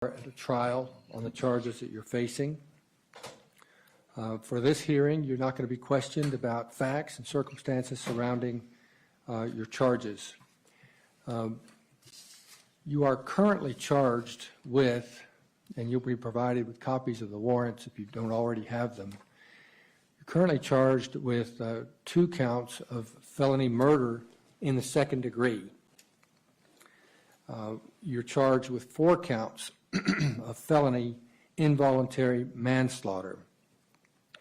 at a trial on the charges that you're facing. For this hearing, you're not going to be questioned about facts and circumstances surrounding your charges. You are currently charged with, and you'll be provided with copies of the warrants if you don't already have them. You're currently charged with 2 counts of felony murder in the second degree. You're charged with 4 counts of felony involuntary manslaughter.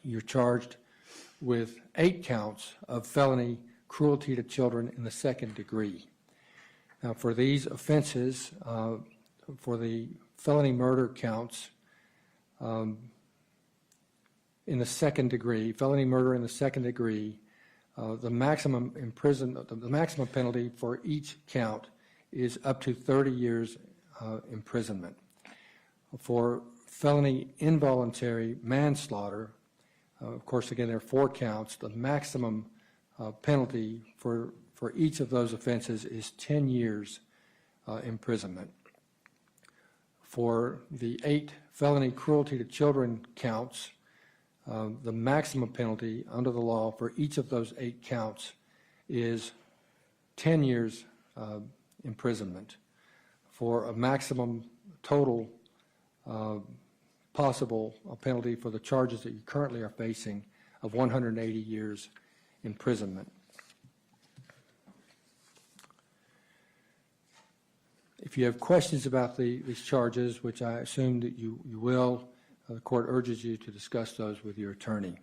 You're charged with 8 counts of felony cruelty to children in the second degree. Now, for these offenses, for the felony murder counts in the second degree, felony murder in the second degree, the maximum penalty for each count is up to 30 years imprisonment. For felony involuntary manslaughter, of course, again, there are 4 counts. The maximum penalty for each of those offenses is 10 years imprisonment. For the 8 felony cruelty to children counts, the maximum penalty under the law for each of those 8 counts is 10 years imprisonment, for a maximum total possible penalty for the charges that you currently are facing of 180 years imprisonment. If you have questions about these charges, which I assume that you will, the court urges you to discuss those with your attorney.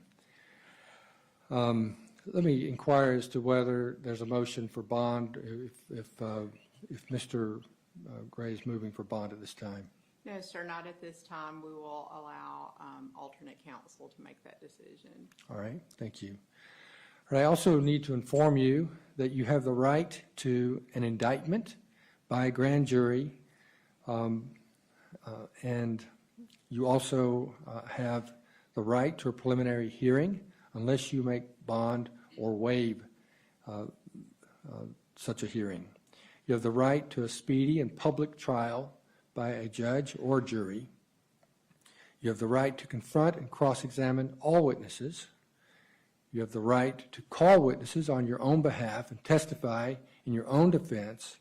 Let me inquire as to whether there's a motion for bond if Mr. Gray is moving for bond at this time. No, sir, not at this time. We will allow alternate counsel to make that decision. All right, thank you. I also need to inform you that you have the right to an indictment by a grand jury, and you also have the right to a preliminary hearing unless you make bond or waive such a hearing. You have the right to a speedy and public trial by a judge or jury. You have the right to confront and cross-examine all witnesses. You have the right to call witnesses on your own behalf and testify in your own defense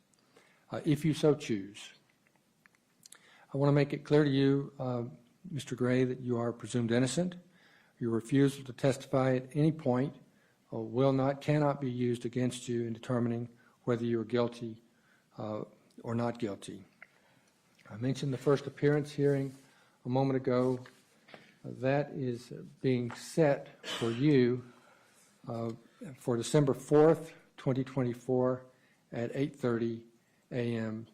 if you so choose. I want to make it clear to you, Mr. Gray, that you are presumed innocent. Your refusal to testify at any point cannot be used against you in determining whether you are guilty or not guilty. I mentioned the first appearance hearing a moment ago. That is being set for you for December 4th, 2024 at 8:30 a.m.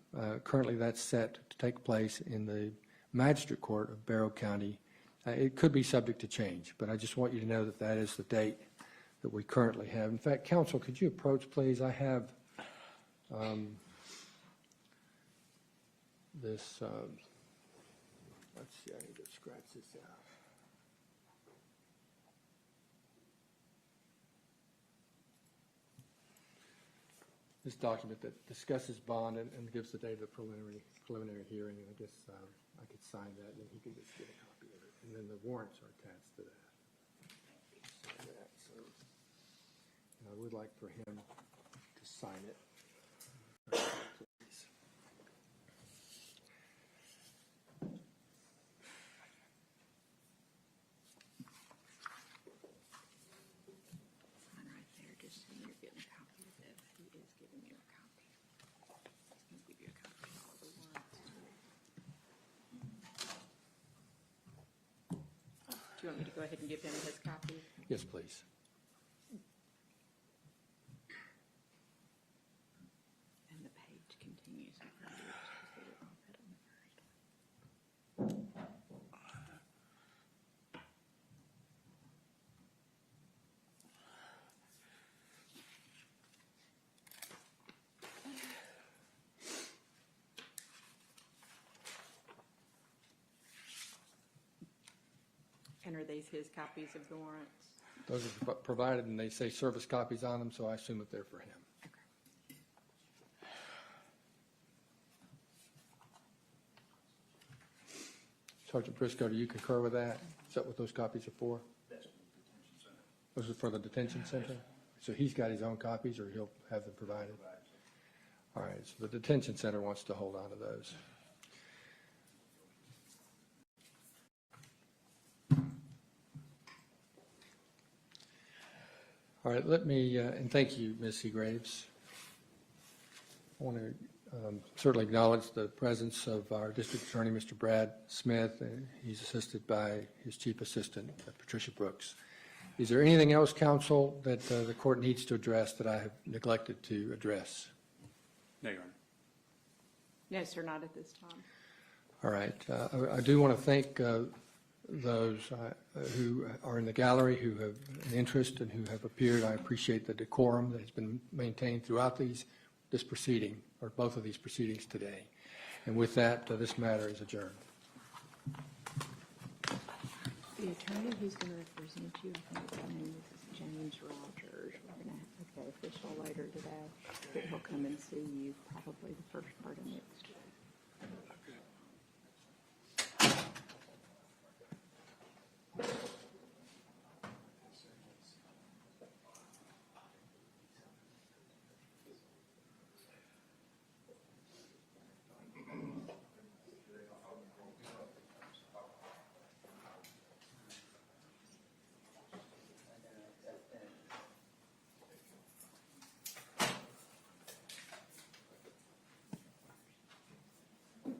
Currently that's set to take place in the Magistrate Court of Barrow County. It could be subject to change, but I just want you to know that that is the date that we currently have. In fact, counsel, could you approach, please? I have this, let's see, I need to scratch this out. This document that discusses bond and gives the date of the preliminary hearing, and I guess I could sign that, and then he can just get a copy of it. And then the warrants are attached to that. So I would like for him to sign it. Please. Sign right there, just so you're getting a copy of this. He is giving you a copy. He'll give you a copy of all the warrants. Do you want me to go ahead and give him his copy? Yes, please. And the page continues. On the first one. And are these his copies of the warrants? Those are provided, and they say service copies on them, so I assume that they're for him. Sergeant Briscoe, do you concur with that? Is that what those copies are for? That's the detention center. Those are for the detention center? So he's got his own copies, or he'll have them provided? All right, so the detention center wants to hold on to those. All right, let me, and thank you, Ms. Seagraves. I want to certainly acknowledge the presence of our district attorney, Mr. Brad Smith. He's assisted by his chief assistant, Patricia Brooks. Is there anything else, counsel, that the court needs to address that I have neglected to address? No, Your Honor. No, sir, not at this time. All right. I do want to thank those who are in the gallery who have an interest and who have appeared. I appreciate the decorum that has been maintained throughout this proceeding, or both of these proceedings today. And with that, this matter is adjourned. The attorney who's going to represent you, I think his name is James Rogers. We're going to have the official later today, but he'll come and see you probably the first part of next week.